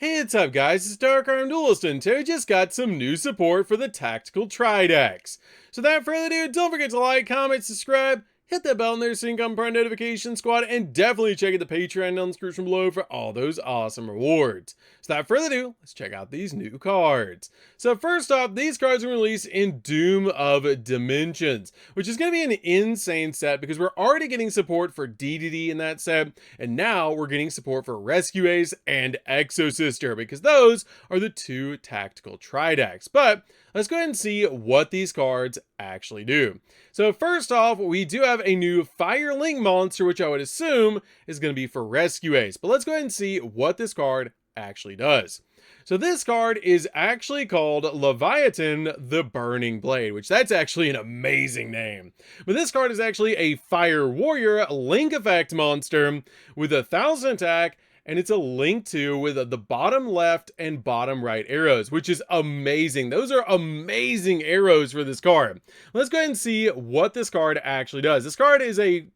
Hey, what's up guys, it's DarkArmedDuelist and today we just got some new support for the Tactical Tridecks. So without further ado, don't forget to like, comment, subscribe, hit that bell in there so you can come for notification squad, and definitely check out the Patreon down the description below for all those awesome rewards. So without further ado, let's check out these new cards. So first off, these cards were released in Doom of Dimensions, which is going to be an insane set because we're already getting support for DDD in that set, and now we're getting support for Rescue Ace and Exosister because those are the two Tactical Tridecks. But let's go ahead and see what these cards actually do. So first off, we do have a new Fire Link monster, which I would assume is going to be for Rescue Ace. But let's go ahead and see what this card actually does. So this card is actually called Leviathan the Burning Blade, which that's actually an amazing name. But this card is actually a Fire Warrior Link Effect monster with 1,000 attack, and it's a link to with the bottom left and bottom right arrows, which is amazing. Those are amazing arrows for this card. Let's go ahead and see what this card actually does. This card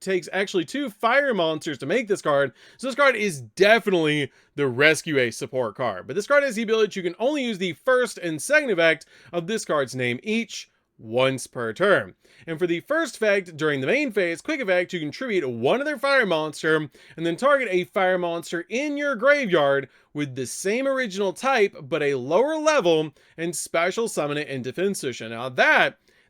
takes actually two fire monsters to make this card. So this card is definitely the Rescue Ace support card. But this card has the ability that you can only use the first and second effect of this card's name each once per turn. And for the first effect during the main phase, quick effect, you can tribute one other fire monster and then target a fire monster in your graveyard with the same original type but a lower level and special summon it in defense position. Now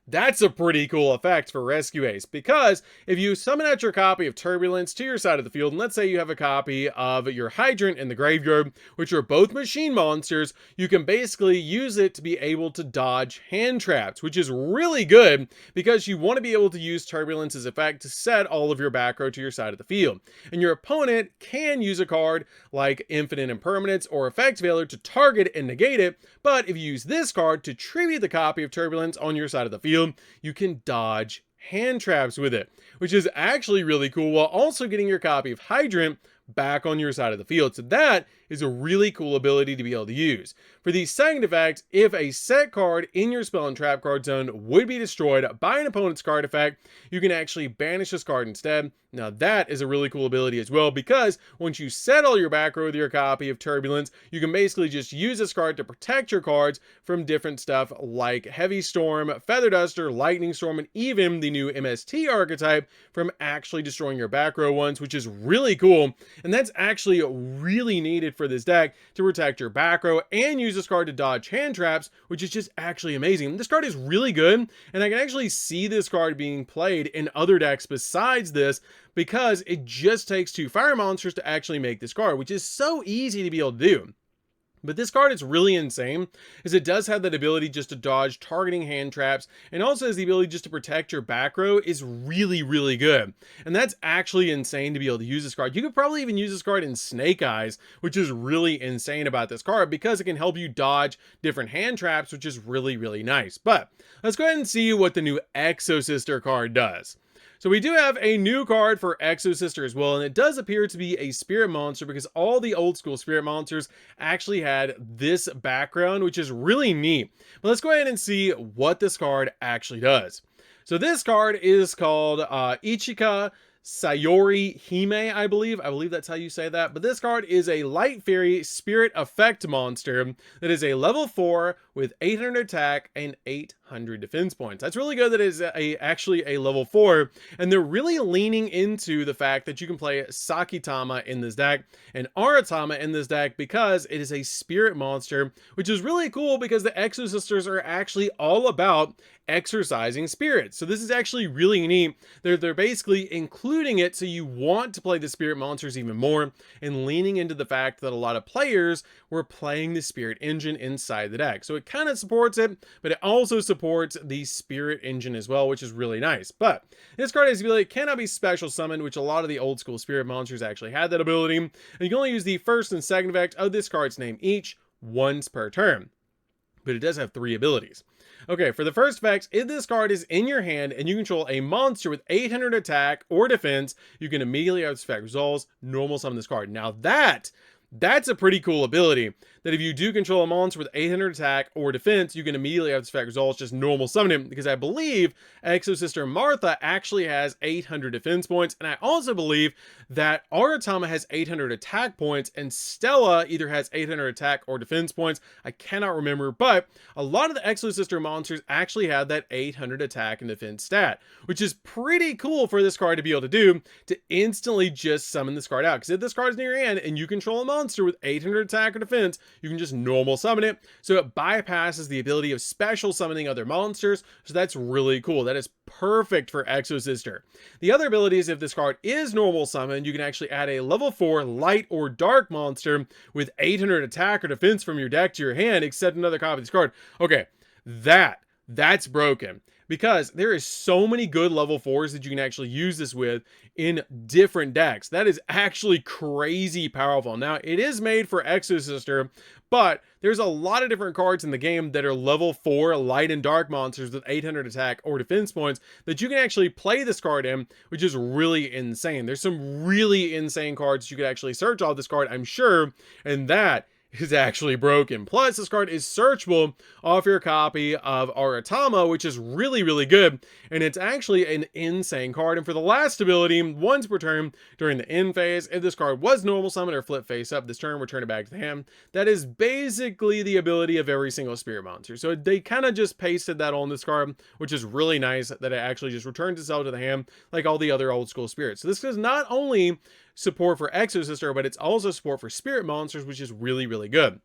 that's a pretty cool effect for Rescue Ace, because if you summon out your copy of Turbulence to your side of the field, and let's say you have a copy of your Hydrant in the graveyard, which are both machine monsters, you can basically use it to be able to dodge hand traps, which is really good because you want to be able to use Turbulence's effect to set all of your back row to your side of the field. And your opponent can use a card like Infinite Impermanence or Effect Veiler to target and negate it, but if you use this card to tribute the copy of Turbulence on your side of the field, you can dodge hand traps with it, which is actually really cool, while also getting your copy of Hydrant back on your side of the field. So that is a really cool ability to be able to use. For the second effect, if a set card in your spell and trap card zone would be destroyed by an opponent's card effect, you can actually banish this card instead. Now that is a really cool ability as well, because once you set all your back row with your copy of Turbulence, you can basically just use this card to protect your cards from different stuff like Heavy Storm, Feather Duster, Lightning Storm, and even the new MST archetype from actually destroying your back row ones, which is really cool. And that's actually really needed for this deck to protect your back row and use this card to dodge hand traps, which is just actually amazing. This card is really good, and I can actually see this card being played in other decks besides this, because it just takes two fire monsters to actually make this card, which is so easy to be able to do. But this card is really insane, as it does have that ability just to dodge targeting hand traps, and also has the ability just to protect your back row is really, really good. And that's actually insane to be able to use this card. You could probably even use this card in Snake Eyes, which is really insane about this card, because it can help you dodge different hand traps, which is really, really nice. But let's go ahead and see what the new Exosister card does. So we do have a new card for Exosister as well, and it does appear to be a spirit monster because all the old school spirit monsters actually had this background, which is really neat. But let's go ahead and see what this card actually does. So this card is called Ichika Sayori Hime, I believe that's how you say that. But this card is a Light Fairy Spirit Effect monster that is a level 4 with 800 attack and 800 defense points. That's really good that it is actually a level 4, and they're really leaning into the fact that you can play Sakitama in this deck and Aratama in this deck because it is a spirit monster, which is really cool because the Exosisters are actually all about exercising spirits. So this is actually really neat. They're basically including it so you want to play the spirit monsters even more, and leaning into the fact that a lot of players were playing the spirit engine inside the deck. So it kind of supports it, but it also supports the spirit engine as well, which is really nice. But this card has the ability, it cannot be special summoned, which a lot of the old school spirit monsters actually had that ability. And you can only use the first and second effect of this card's name each once per turn. But it does have 3 abilities. Okay, for the first effect, if this card is in your hand and you control a monster with 800 attack or defense, you can immediately have this effect resolves, normal summon this card. Now That's a pretty cool ability, that if you do control a monster with 800 attack or defense, you can immediately have this effect results, just normal summon him, because I believe Exosister Martha actually has 800 defense points, and I also believe that Aratama has 800 attack points, and Stella either has 800 attack or defense points. I cannot remember, but a lot of the Exosister monsters actually have that 800 attack and defense stat, which is pretty cool for this card to be able to do, to instantly just summon this card out. Because if this card is near your hand and you control a monster with 800 attack or defense, you can just normal summon it, so it bypasses the ability of special summoning other monsters. So that's really cool. That is perfect for Exosister. The other ability is, if this card is normal summoned, you can actually add a level 4 light or dark monster with 800 attack or defense from your deck to your hand, except another copy of this card. Okay, that's broken, because there is so many good level 4s that you can actually use this with in different decks. That is actually crazy powerful. Now, it is made for Exosister, but there's a lot of different cards in the game that are level 4 light and dark monsters with 800 attack or defense points that you can actually play this card in, which is really insane. There's some really insane cards you could actually search off this card, I'm sure, and that is actually broken. Plus, this card is searchable off your copy of Aratama, which is really, really good. And it's actually an insane card. And for the last ability, once per turn during the end phase, if this card was normal summon or flip face up this turn, return it back to the hand. That is basically the ability of every single spirit monster. So they kind of just pasted that on this card, which is really nice, that it actually just returns itself to the hand like all the other old school spirits. So this is not only support for Exosister, but it's also support for spirit monsters, which is really, really good.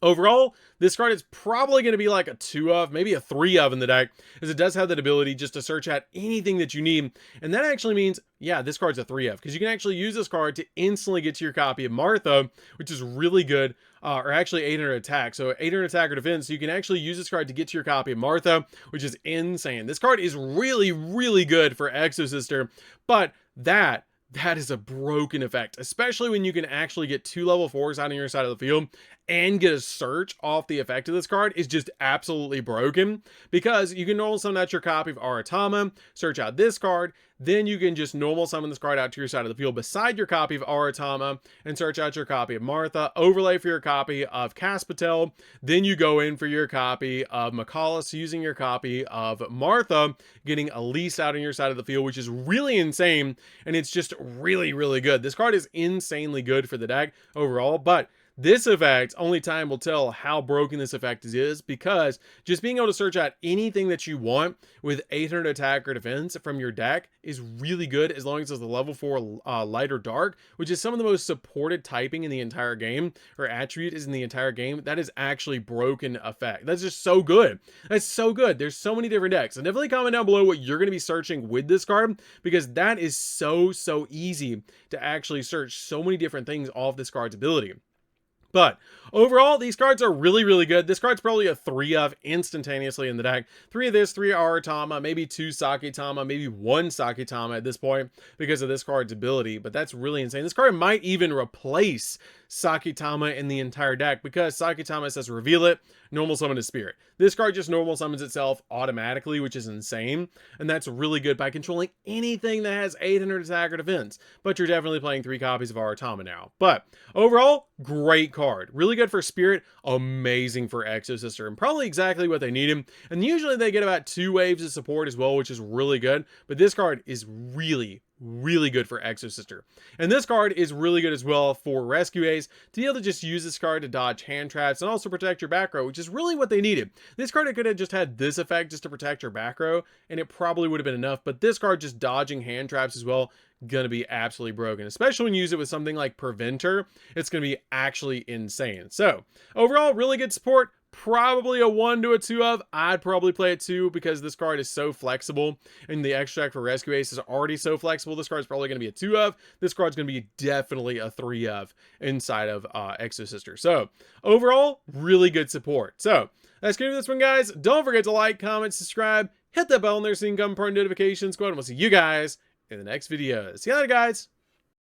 Overall, this card is probably going to be like a 2 of, maybe a 3 of in the deck, as it does have that ability just to search out anything that you need. And that actually means, yeah, this card's a 3 of, because you can actually use this card to instantly get to your copy of Martha, which is really good, or actually 800 attack. So 800 attack or defense, so you can actually use this card to get to your copy of Martha, which is insane. This card is really, really good for Exosister, but that is a broken effect, especially when you can actually get 2 level 4s out on your side of the field and get a search off the effect of this card is just absolutely broken, because you can normal summon out your copy of Aratama, search out this card, then you can just normal summon this card out to your side of the field beside your copy of Aratama and search out your copy of Martha, overlay for your copy of Caspatel, then you go in for your copy of Macallus using your copy of Martha, getting Elise out on your side of the field, which is really insane, and it's just really, really good. This card is insanely good for the deck overall, but this effect, only time will tell how broken this effect is, because just being able to search out anything that you want with 800 attack or defense from your deck is really good, as long as it's the level 4 light or dark, which is some of the most supported typing in the entire game, or attribute is in the entire game. That is actually broken effect. That's just so good. That's so good. There's so many different decks. And definitely comment down below what you're going to be searching with this card, because that is so easy to actually search so many different things off this card's ability. But overall, these cards are really, really good. This card's probably a 3 of instantaneously in the deck. 3 of this, 3 Aratama, maybe 2 Sakitama, maybe 1 Sakitama at this point because of this card's ability. But that's really insane. This card might even replace Sakitama in the entire deck, because Sakitama says reveal it, normal summon a spirit. This card just normal summons itself automatically, which is insane. And that's really good by controlling anything that has 800 attack or defense. But you're definitely playing 3 copies of Aratama now. But overall, great card. Really good for spirit, amazing for Exosister, and probably exactly what they needed. And usually they get about 2 waves of support as well, which is really good. But this card is really good for Exosister. And this card is really good as well for Rescue Ace, to be able to just use this card to dodge hand traps and also protect your back row, which is really what they needed. This card could have just had this effect just to protect your back row, and it probably would have been enough, but this card just dodging hand traps as well, gonna be absolutely broken, especially when you use it with something like Preventer. It's gonna be actually insane. So overall, really good support. Probably a 1 to a 2 of. I'd probably play it 2, because this card is so flexible, and the extract for Rescue Ace is already so flexible. This card's probably going to be a 2 of. This card's going to be definitely a 3 of inside of Exosister. So overall, really good support. So that's going to be this one, guys. Don't forget to like, comment, subscribe, hit that bell on there so you can come for notifications. Go ahead, and we'll see you guys in the next video. See you later, guys.